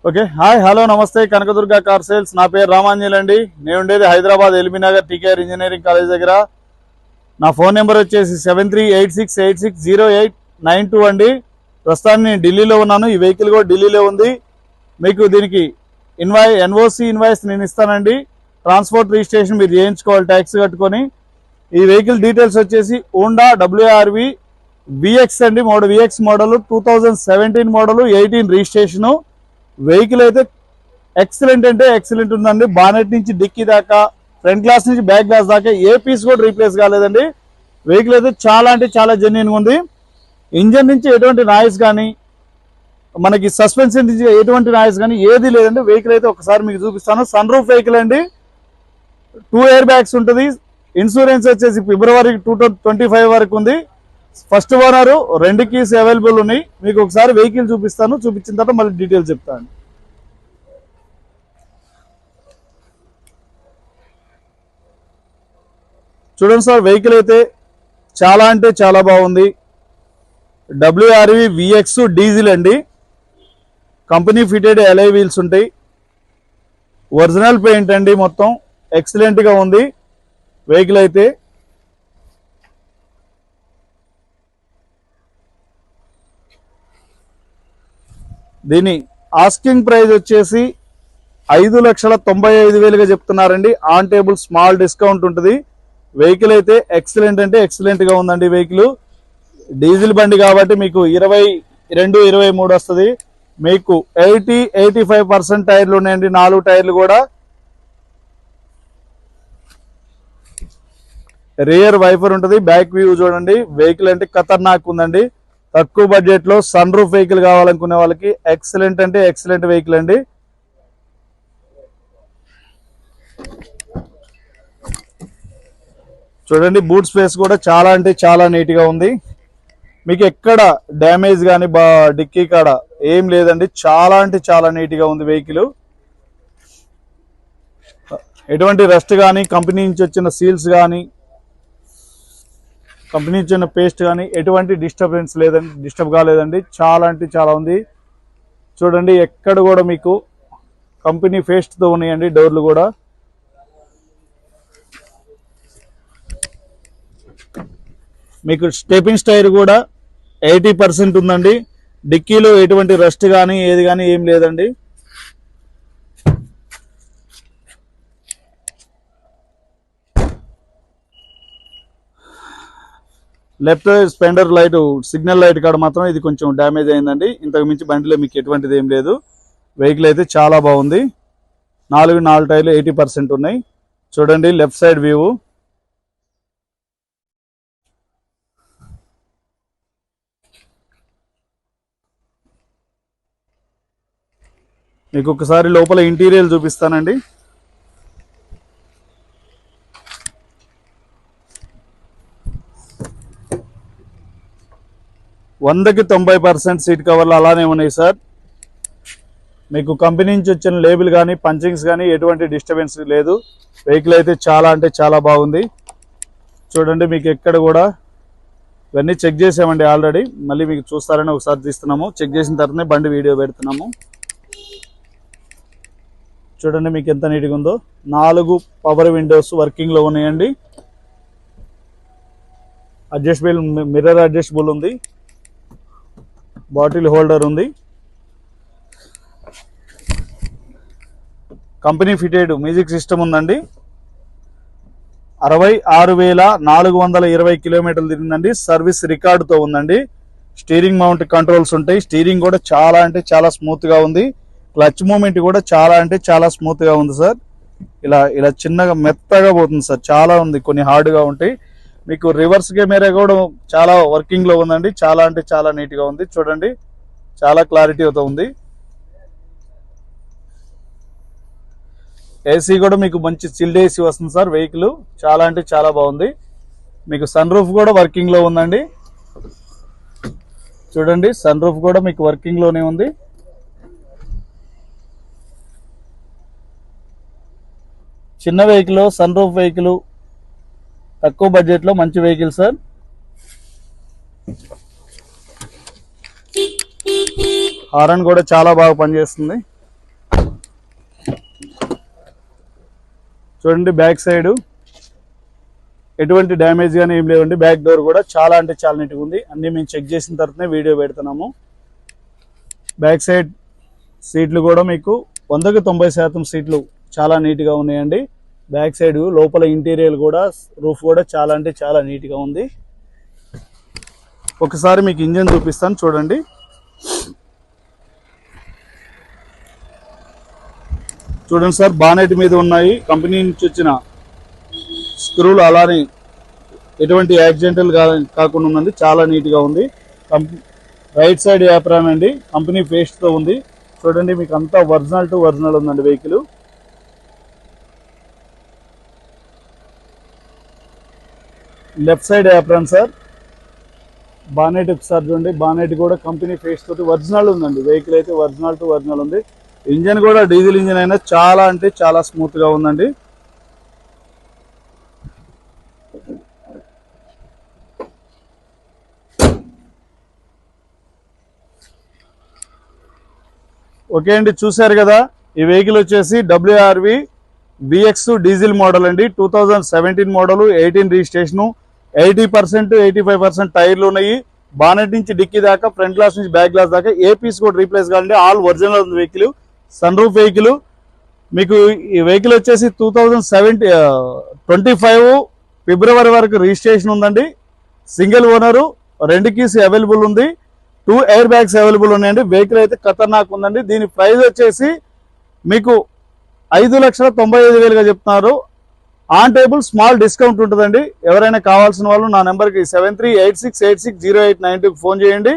Okay hi hello నమస్తే Kanakadurga car sales. నా పేరు రామాంజల్ అండి. నేను ఉండేది Hyderabad LB Nagar TKR engineering college దగ్గర. నా ఫోన్ నెంబర్ వచ్చేసి 7386860892 అండి. ప్రస్తుతాన్ని నేను ఢిల్లీలో ఉన్నాను. ఈ వెహికల్ కూడా ఢిల్లీలో ఉంది. మీకు దీనికి ఎన్ఓసి ఇన్వాయిస్ నేను ఇస్తానండి. ట్రాన్స్పోర్ట్ రిజిస్ట్రేషన్ మీరు చేయించుకోవాలి ట్యాక్స్ కట్టుకొని. ఈ వెహికల్ డీటెయిల్స్ వచ్చేసి హోండా WRV VX అండి. VX model 2017 model 18 registration. Vehicle అయితే ఎక్సలెంట్ అంటే ఎక్సలెంట్ ఉందండి. బానెట్ నుంచి డిక్కీ దాకా, ఫ్రంట్ గ్లాస్ నుంచి బ్యాక్ గ్లాస్ దాకా ఏ పీస్ కూడా రీప్లేస్ కాలేదండి. వెహికల్ అయితే చాలా అంటే చాలా జెన్యూన్గా ఉంది. ఇంజన్ నుంచి ఎటువంటి నాయిస్ కానీ, మనకి సస్పెన్షన్ నుంచి ఎటువంటి నాయిస్ కానీ ఏది లేదండి. వెహికల్ అయితే ఒకసారి మీకు చూపిస్తాను. సన్ రూఫ్ వెహికల్ అండి. 2 ఎయిర్ బ్యాగ్స్ ఉంటుంది. ఇన్సూరెన్స్ వచ్చేసి ఫిబ్రవరి 2025 వరకు ఉంది. ఫస్ట్ ఓనర్ 2 కీస్ అవైలబుల్ ఉన్నాయి. మీకు ఒకసారి వెహికల్ చూపిస్తాను. చూపించిన తర్వాత మళ్ళీ డీటెయిల్స్ చెప్తాను. చూడండి సార్, వెహికల్ అయితే చాలా అంటే చాలా బాగుంది. WRV VX డీజిల్ అండి. కంపెనీ ఫిటెడ్ అలై వీల్స్ ఉంటాయి. ఒరిజినల్ పెయింట్ అండి. మొత్తం ఎక్సలెంట్గా ఉంది వెహికల్ అయితే. దీని ఆస్కింగ్ ప్రైస్ వచ్చేసి 5,95,000గా చెప్తున్నారండి. ఆన్ టేబుల్ స్మాల్ డిస్కౌంట్ ఉంటుంది. వెహికల్ అయితే ఎక్సలెంట్ అంటే ఎక్సలెంట్గా ఉందండి. వెహికల్ డీజిల్ బండి కాబట్టి మీకు 22-23 వస్తుంది. మీకు 80-85% టైర్లు ఉన్నాయండి. 4 టైర్లు కూడా. రియర్ వైఫర్ ఉంటుంది. బ్యాక్ వ్యూ చూడండి. వెహికల్ అంటే ఖతర్నాక్ ఉందండి. తక్కువ బడ్జెట్ లో సన్ రూఫ్ వెహికల్ కావాలనుకునే వాళ్ళకి ఎక్సలెంట్ అంటే ఎక్సలెంట్ వెహికల్ అండి. చూడండి, బూట్ స్పేస్ కూడా చాలా అంటే చాలా నీట్ గా ఉంది. మీకు ఎక్కడ డ్యామేజ్ కానీ డిక్కీ కాడ ఏం లేదండి. చాలా అంటే చాలా నీట్ గా ఉంది వెహికల్. ఎటువంటి రస్ట్ కానీ, కంపెనీ నుంచి వచ్చిన సీల్స్ కానీ, కంపెనీ ఇచ్చిన పేస్ట్ కానీ ఎటువంటి డిస్టర్బ్ కాలేదండి. చాలా అంటే చాలా ఉంది. చూడండి, ఎక్కడ కూడా మీకు కంపెనీ పేస్ట్తో ఉన్నాయండి డోర్లు కూడా. మీకు స్టెపింగ్ టైర్ కూడా 80% ఉందండి. డిక్కీలో ఎటువంటి రస్ట్ కానీ ఏది కానీ ఏం లేదండి. లెఫ్ట్ స్పెండర్ లైట్, సిగ్నల్ లైట్ కాడ మాత్రం ఇది కొంచెం డ్యామేజ్ అయిందండి. ఇంతకు మించి బండిలో మీకు ఎటువంటిది ఏం లేదు. వెహికల్ అయితే చాలా బాగుంది. 4 టైర్లు 80% ఉన్నాయి. చూడండి లెఫ్ట్ సైడ్ వ్యూ. మీకు ఒకసారి లోపల ఇంటీరియర్ చూపిస్తానండి. వందకి 90% సీట్ కవర్లు అలానే ఉన్నాయి సార్. మీకు కంపెనీ నుంచి వచ్చిన లేబుల్ కానీ, పంచింగ్స్ కానీ ఎటువంటి డిస్టర్బెన్స్ లేదు. వెహికల్ అయితే చాలా అంటే చాలా బాగుంది. చూడండి, మీకు ఎక్కడ కూడా ఇవన్నీ చెక్ చేసామండి ఆల్రెడీ. మళ్ళీ మీకు చూస్తారని ఒకసారి తీస్తున్నాము. చెక్ చేసిన తర్వాతనే బండి వీడియో పెడుతున్నాము. చూడండి మీకు ఎంత నీట్గా ఉందో. 4 పవర్ విండోస్ వర్కింగ్లో ఉన్నాయండి. అడ్జస్టబుల్ మిర్రర్ అడ్జస్టబుల్ ఉంది. బాటిల్ హోల్డర్ ఉంది. కంపెనీ ఫిటెడ్ మ్యూజిక్ సిస్టమ్ ఉందండి. 66,420 కిలోమీటర్లు తిరిగిందండి. సర్వీస్ రికార్డుతో ఉందండి. స్టీరింగ్ మౌంట్ కంట్రోల్స్ ఉంటాయి. స్టీరింగ్ కూడా చాలా అంటే చాలా స్మూత్ గా ఉంది. క్లచ్ మూమెంట్ కూడా చాలా అంటే చాలా స్మూత్ గా ఉంది సార్. ఇలా చిన్నగా మెత్తగా పోతుంది సార్. చాలా ఉంది, కొన్ని హార్డ్ గా ఉంటాయి. మీకు రివర్స్ కెమెరా కూడా చాలా వర్కింగ్ లో ఉందండి. చాలా అంటే చాలా నీట్ గా ఉంది. చూడండి, చాలా క్లారిటీతో ఉంది. ఏసీ కూడా మీకు మంచి చిల్డ్ ఏసీ వస్తుంది సార్. వెహికల్ చాలా అంటే చాలా బాగుంది. మీకు సన్ రూఫ్ కూడా వర్కింగ్ లో ఉందండి. చూడండి, సన్ రూఫ్ కూడా మీకు వర్కింగ్ లోనే ఉంది. చిన్న వెహికల్, సన్ రూఫ్ వెహికల్, తక్కువ బడ్జెట్ లో మంచి వెహికల్ సార్. హారన్ కూడా చాలా బాగా పనిచేస్తుంది. చూడండి బ్యాక్ సైడ్ ఎటువంటి డ్యామేజ్ కానీ ఏం లేవండి. బ్యాక్ డోర్ కూడా చాలా అంటే చాలా నీట్గా ఉంది. అన్నీ మేము చెక్ చేసిన తర్వాతనే వీడియో పెడుతున్నాము. బ్యాక్ సైడ్ సీట్లు కూడా మీకు 100కి 90% సీట్లు చాలా నీట్గా ఉన్నాయండి. బ్యాక్ సైడ్ లోపల ఇంటీరియర్ కూడా రూఫ్ కూడా చాలా అంటే చాలా నీట్గా ఉంది. ఒకసారి మీకు ఇంజన్ చూపిస్తాను చూడండి. చూడండి సార్, బానెట్ మీద ఉన్నాయి కంపెనీ నుంచి వచ్చిన స్క్రూలు, అలానే ఎటువంటి యాక్సిడెంటల్ కాకుండా ఉన్నది. చాలా నీట్గా ఉంది. రైట్ సైడ్ యాప్రాన్ అండి, కంపెనీ పేస్ట్తో ఉంది. చూడండి మీకు అంతా ఒరిజినల్ టు ఒరిజినల్ ఉందండి vehicle. Left side apron sir. Bonnet ఒకసారి చూడండి, బానెట్ కూడా కంపెనీ పేస్ట్ తోటి ఒరిజినల్ ఉందండి. వెహికల్ అయితే ఒరిజినల్ టు ఒరిజినల్ ఉంది. ఇంజన్ కూడా డీజిల్ ఇంజన్ అయినా చాలా అంటే చాలా స్మూత్గా ఉందండి. ఓకే అండి, చూసారు కదా, ఈ వెహికల్ వచ్చేసి WRV VX డీజిల్ మోడల్ అండి. 2017 మోడల్, 18 రిజిస్ట్రేషను, 80% 85% టైర్లు ఉన్నాయి. బానెట్ నుంచి డిక్కీ దాకా, ఫ్రంట్ గ్లాస్ నుంచి బ్యాక్ గ్లాస్ దాకా ఏ పీస్ కూడా రీప్లేస్ కావాలండి. ఆల్ ఒరిజినల్ ఉంది వెహికల్. Sunroof vehicle. మీకు ఈ వెహికల్ వచ్చేసి 2025 ఫిబ్రవరి వరకు రిజిస్ట్రేషన్ ఉందండి. సింగిల్ ఓనరు, 2 కీస్ అవైలబుల్ ఉంది. 2 ఎయిర్ బ్యాగ్స్ అవైలబుల్ ఉన్నాయండి. వెహికల్ అయితే ఖతర్నాక్ ఉందండి. దీని ప్రైస్ వచ్చేసి మీకు 5,95,000గా చెప్తున్నారు. ఆన్ టేబుల్ స్మాల్ డిస్కౌంట్ ఉంటుందండి. ఎవరైనా కావాల్సిన వాళ్ళు నా నెంబర్కి 7386860892కి ఫోన్ చేయండి.